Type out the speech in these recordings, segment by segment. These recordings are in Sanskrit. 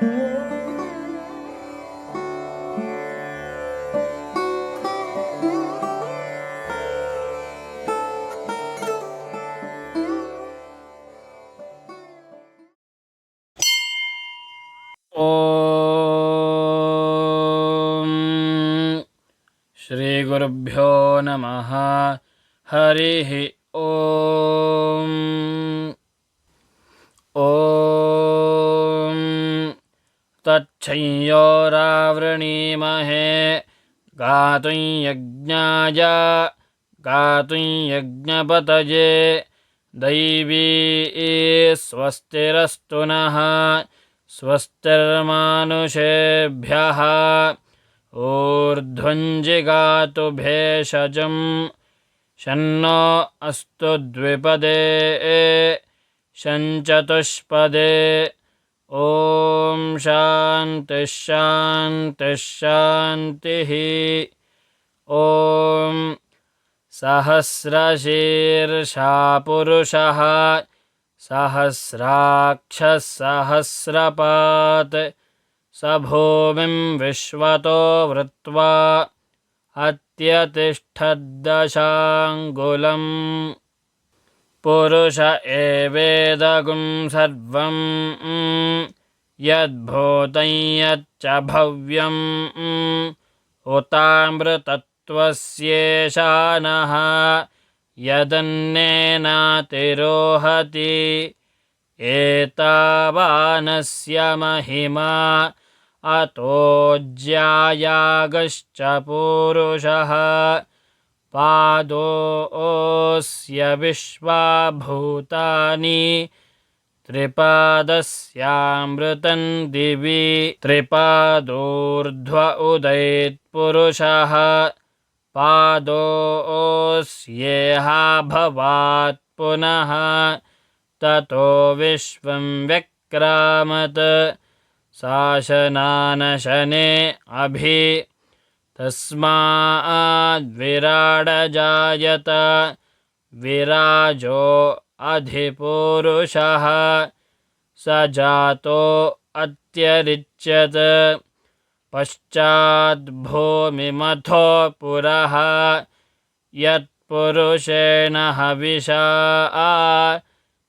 ಓಂ ಶ್ರೀ ಗುರುಭ್ಯೋ ನಮಃ. ಹರಿ ಓಂ. ಓಂ ತಚ್ಛಂಯೋರಾವೃಣೀಮಹೇ ಗಾತುಂ ಯಜ್ಞಾಯ ಗಾತುಂ ಯಜ್ಞಪತಯೇ ದೈವೀ ಸ್ವಸ್ತಿರಸ್ತು ನಃ ಸ್ವಸ್ತಿರ್ಮಾನುಷೇಭ್ಯಃ. ಊರ್ಧ್ವಂ ಜಿಗಾತು ಭೇಷಜಂ ಶನ್ನೋ ಅಸ್ತು ದ್ವಿಪದೇ ಶಂಚತುಷ್ಪದೇ. ಓಂ ಶಾಂತಿ ಶಾಂತಿ ಶಾಂತಿಃ. ಓಂ ಸಹಸ್ರಶೀರ್ಷಾ ಪುರುಷಃ ಸಹಸ್ರಾಕ್ಷಃ ಸಹಸ್ರಪಾತ್ ಸ ಭೂಮಿಂ ವಿಶ್ವತೋ ವೃತ್ವಾ ಅತ್ಯತಿಷ್ಠದ್ದಶಾಂಗುಲಂ. ಪುರುಷ ಏವೇದಗುಂ ಸರ್ವಂ ಯದ್ಭೂತಂ ಯಚ್ಚ ಭವ್ಯಂ ಉತಾಮೃತತ್ವಸ್ಯೇಷಾನಃ ಯದನ್ನೇನಾತಿರೋಹತಿ. ಏತಾವಾನಸ್ಯ ಮಹಿಮಾ ಅತೋಜ್ಯಾಯಾಗಶ್ಚ ಪೂರುಷಃ ಪಾದೋऽಸ್ಯ ವಿಶ್ವಾಭೂತಾನಿ ತ್ರಿಪಾದಸ್ಯಾಮೃತಂ ದಿವಿ. ತ್ರಿಪಾದೋರ್ಧ್ವ ಉದಯೇತ್ಪುರುಷಃ ಪಾದೋऽಸ್ಯೇಹ ಭವಾತ್ ಪುನಃ ತತೋ ವಿಶ್ವಂ ವ್ಯಕ್ರಾಮತ್. ಶಾಸನಾನಶನೆ ಅಭಿ ತಸ್ಮಾದ್ವಿರಾಡಜಾಯತ. ವಿರಾಜೋ ಅಧಿಪುರುಷಃ ಸ ಜಾತೋ ಅತ್ಯರಿಚ್ಯತ್. ಪಶ್ಚಾದ್ಭೂಮಿಮಥೋ ಪುರಃ ಯತ್ಪುರುಷೇಣ ಹವಿಷಾ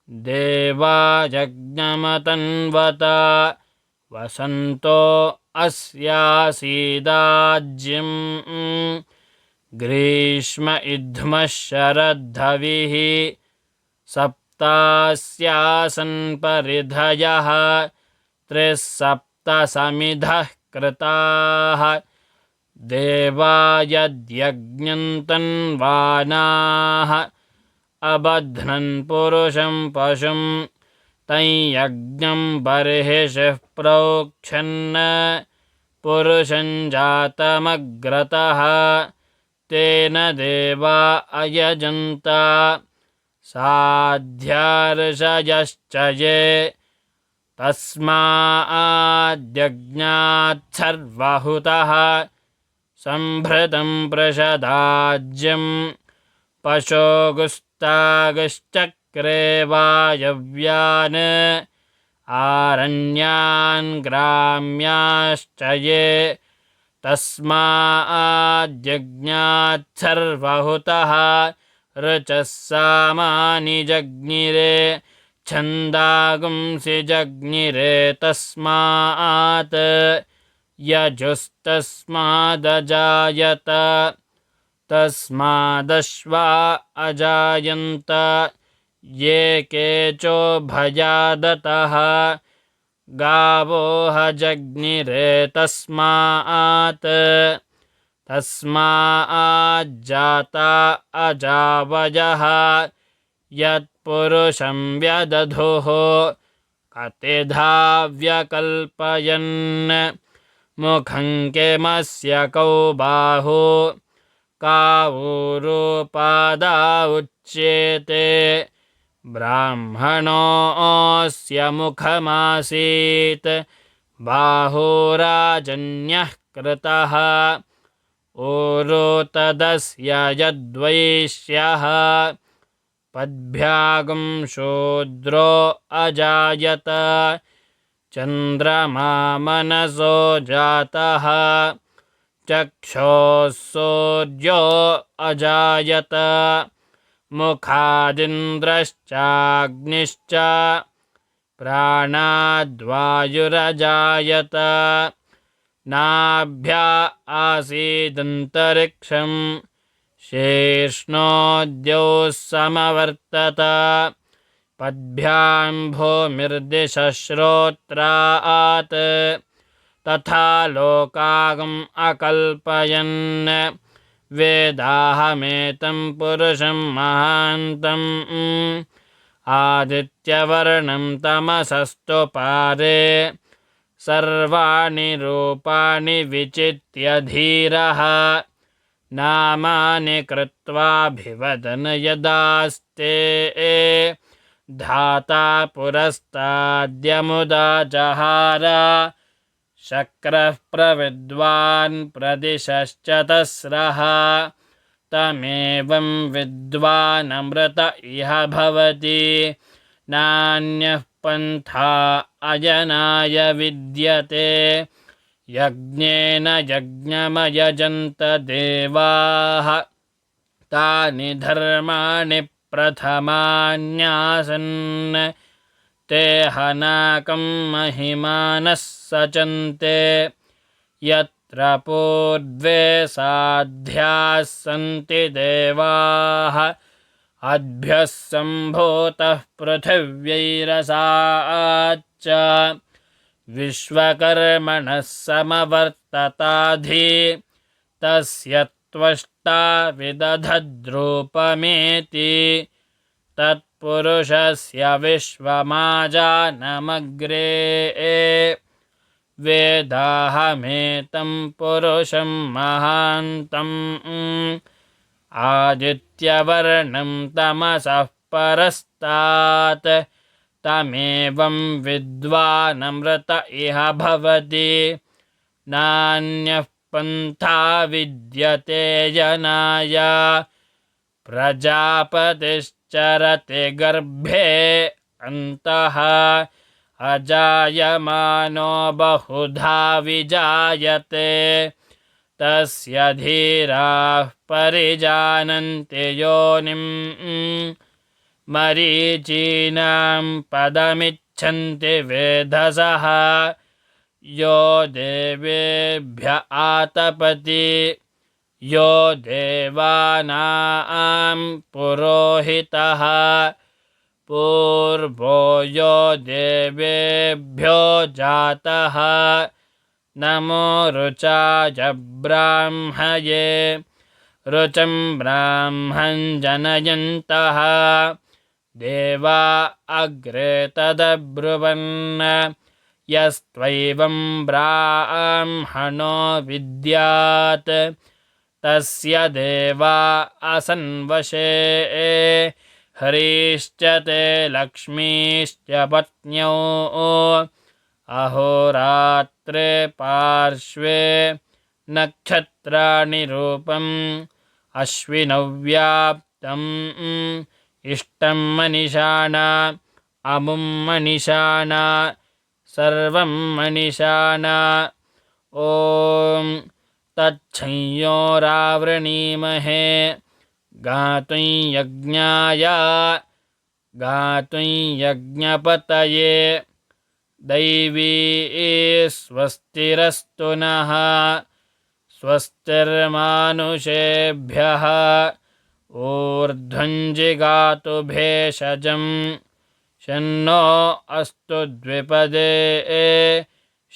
ದೇವಾ ಯಜ್ಞಮತನ್ವತ. ವಸಂತೋ ಅಸ್ಯಾಸೀದಾಜ್ಯಂ ಗ್ರೀಷ್ಮ ಇದ್ಮಃ ಶರದ್ಧವಿಃ. ಸಪ್ತಾಸ್ಯಾಸನ್ ಪರಿಧಯಃ ತ್ರಿಸ್ಸಪ್ತ ಸಮಿಧಃ ಕೃತಾಃ. ದೇವಾ ಯದ್ಯಜ್ಞಂ ತನ್ವಾನಾಃ ಅಬಧ್ನನ್ ಪುರುಷಂ ಪಶುಂ ತಂ ಯಜ್ಞಂ ಬರ್ಹಿಷಃ ಪ್ರೋಕ್ಷನ್. ಪುರುಷಂ ಜಾತಮಗ್ರತಃ ತೇನ ದೇವಾ ಅಯಜಂತ. ಸಾಧ್ಯಾರ್ಷಯಶ್ಚ ಯೇ ತಸ್ಮಾದ್ಯಜ್ಞಾತ್ ಸರ್ವಹುತಃ. ಸಂಭೃತಂ ಪ್ರಷದಾಜ್ಯಂ ಪಶೋಗುಸ್ತಾಗುಶ್ಚಕ್ರೆ ವಾಯವ್ಯಾನ್. ಆರಣ್ಯಾನ್ ಗ್ರಾಮ್ಯಾಶ್ಚ ಯೇ ತಸ್ಮಾದ್ಯಜ್ಞಾತ್ ಸರ್ವಹುತಃ. ಋಚಃ ಸಾಮಾನಿ ಜಗ್ನಿರೆ ಛಂದಾಗುಂಸಿ ಜಗ್ನಿರೆ ತಸ್ಮಾತ್. ಯಜುಸ್ತಸ್ಮಾದಜಾಯತ ತಸ್ಮಾದಶ್ವಾ ಅಜಾಯಂತ. ಯೇ ಕೇಚೋ ಭಯಾದತಃ ಗಾವೋ ಹಜಗ್ನಿರೆ ತಸ್ಮಾತ್. ತಸ್ಮಾಜ್ಜಾತಾ ಅಜಾವಯಃ ಯತ್ಪುರುಷಂ ವ್ಯದಧುಃ. ಕತಿಧಾ ವ್ಯಕಲ್ಪಯನ್ ಮುಖಂ ಕಿಮಸ್ಯ ಕೌ ಬಾಹು ಕಾವೂರು ಪಾದಾ ಉಚ್ಯೇತೆ. ಬ್ರಾಹ್ಮಣೋऽಸ್ಯ ಮುಖಮಾಸೀತ್ ಬಾಹುರಾಜನ್ಯಃ ಕೃತಃ. ಊರು ತದಸ್ಯ ಯದ್ವೈಶ್ಯಃ ಪದ್ಭ್ಯಾಗುಂ ಶೂದ್ರೋ ಅಜಾಯತ. चन्द्रमा मनसो जातः चक्षुः सूर्यो अजायत मुखादिन्द्रश्चाग्निश्च प्राणाद्वायुरजायत नाभ्या आसीदन्तरिक्षं शीर्ष्णोऽद्यौः समवर्तत पद्भ्यां भूमिर्दिशश्रोत्रात् तथा लोकागम् अकल्पयन् वेदाहमेतं पुरुषं महान्तम् आदित्यवर्णं तमसस्तु पारे सर्वाणि रूपाणि विचित्य धीरः नामानि कृत्वाभिवदन् यदास्ते धाता पुरस्ताद्यमुदा जहार शक्रः प्रविद्वान् प्रदिशश्च तस्रः तमेवं विद्वानमृत इह भवति नान्यः पन्था अयनाय विद्यते यज्ञेन यज्ञमयजन्त देवाः तानि धर्माणि प्रथमान्यासन् ते हनाकं महिमानः सचन्ते यत्र पूर्वे साध्याः सन्ति देवाः अद्भ्यः सम्भूतः पृथिव्यैरसाच्च विश्वकर्मणः समवर्तताधि तस्य त्वष्टा विदधद्रूपमेति तत्पुरुषस्य विश्वमाजानमग्रे वेदाहमेतं पुरुषं महान्तम् आदित्यवर्णं तमसः परस्तात् तमेवं विद्वानमृत इह भवति नान्यः पन्था विद्यते जनाय प्रजापतिश्चरति गर्भे अन्तः अजायमानो बहुधा विजायते तस्य धीराः परिजानन्ति योनिं मरीचीनां पदमिच्छन्ति वेधसः यो देवेभ्य आतपति यो देवानां पुरोहितः पूर्वो यो देवेभ्यो जातः नमो रुचाय ब्राह्मये रुचं ब्राह्मं जनयन्तः देवा अग्रे तदब्रुवन् यस्त्वैवं ब्राह्मणो विद्यात् तस्य देवा असन्वशे हरीश्च ते लक्ष्मीश्च पत्न्यौ अहोरात्रे पार्श्वे नक्षत्राणि रूपम् अश्विनव्याप्तम् इष्टं मनिषाणा अमुं मनिषाणा सर्वं मनिषाणा ॐ तच्छंयोरावृणीमहे गातुं यज्ञाय गातुं यज्ञपतये दैवी स्वस्तिरस्तु नः स्वस्तिर्मानुषेभ्यः ऊर्ध्वं जिगातु भेषजं शन्नो अस्तु द्विपदे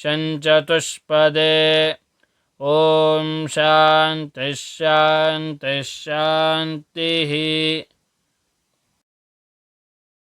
शञ्चतुष्पदे ॐ शान्तिः शान्तिः शान्तिः।